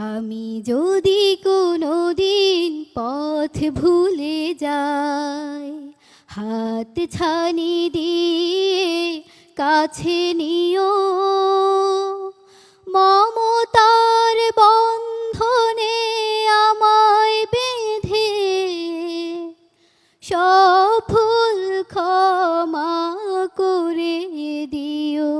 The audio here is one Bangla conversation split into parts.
আমি যদি কোনো দিন পথ ভুলে যাই, হাত ছানি দিয়ে কাছে নিও, মমতার বন্ধনে আমায় বেঁধে সব ভুল ক্ষমা করে দিও।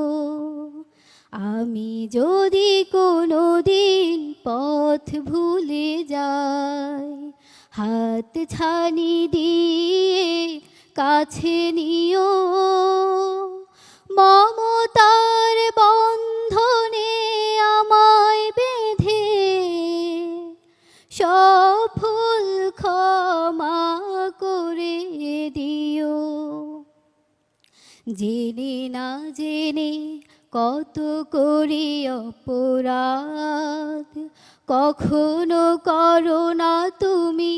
আমি যদি কোনো দিন পথ ভুলে যাই, হাত ছানি দিয়ে কাছে নিও, মমতার বন্ধনে আমায় বেঁধে সব ভুল ক্ষমা করে দিও। জেনে না জেনে কত করি অপরাধ, কখনো করো না তুমি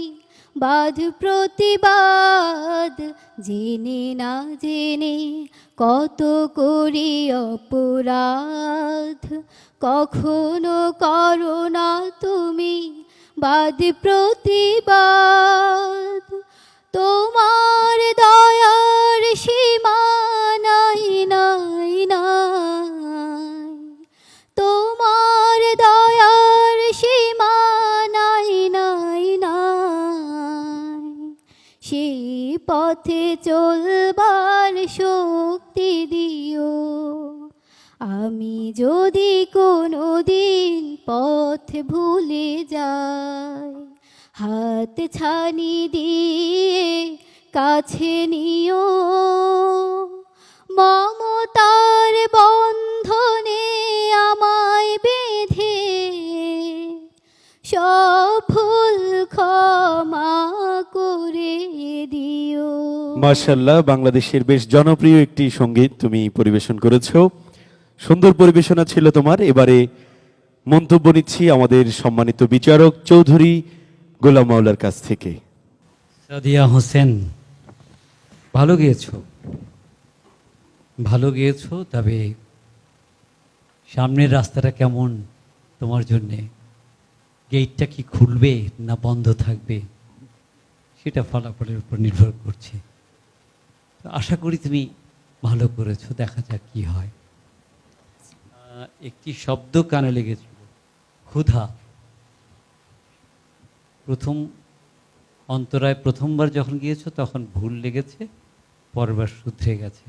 বাদ প্রতিবাদ। জেনে না জেনে কত করি অপরাধ, কখনো করো না তুমি বাদ প্রতিবাদ। তোমার দয়ার সীমা নাই নাই নাই, তোমার দয়ার সীমা নাই নাই নাই, সেই পথে চলবার শক্তি দিও। আমি যদি কোনো দিন পথ ভুলে যাই, হাত ছানি দিয়ে কাছে নিও, মমতার বন্ধনে আমায় বেঁধে সব ভুল ক্ষমা করে দিও। মাশাআল্লাহ, বাংলাদেশের বেশ জনপ্রিয় একটি সঙ্গীত তুমি পরিবেশন করেছো। সুন্দর পরিবেশনা ছিল তোমার। এবারে মন্তব্য নিচ্ছি আমাদের সম্মানিত বিচারক চৌধুরী গোলাম মাওলার কাছ থেকে। সাদিয়া হোসেন, ভালো গেয়েছো, ভালো গেয়েছো। তবে সামনের রাস্তাটা কেমন তোমার জন্যে, গেটটা কি খুলবে না বন্ধ থাকবে, সেটা ফলাফলের উপর নির্ভর করছে। তো আশা করি তুমি ভালো করেছো, দেখা যাক কি হয়। একটি শব্দ কানে লেগেছিল, ক্ষুধা। প্রথম অন্তরায় প্রথমবার যখন গিয়েছো তখন ভুল লেগেছে, পরবার শুধরে গেছে।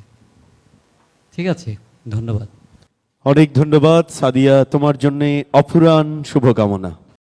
ঠিক আছে, ধন্যবাদ। অনেক ধন্যবাদ সাদিয়া, তোমার জন্য অফুরান শুভকামনা।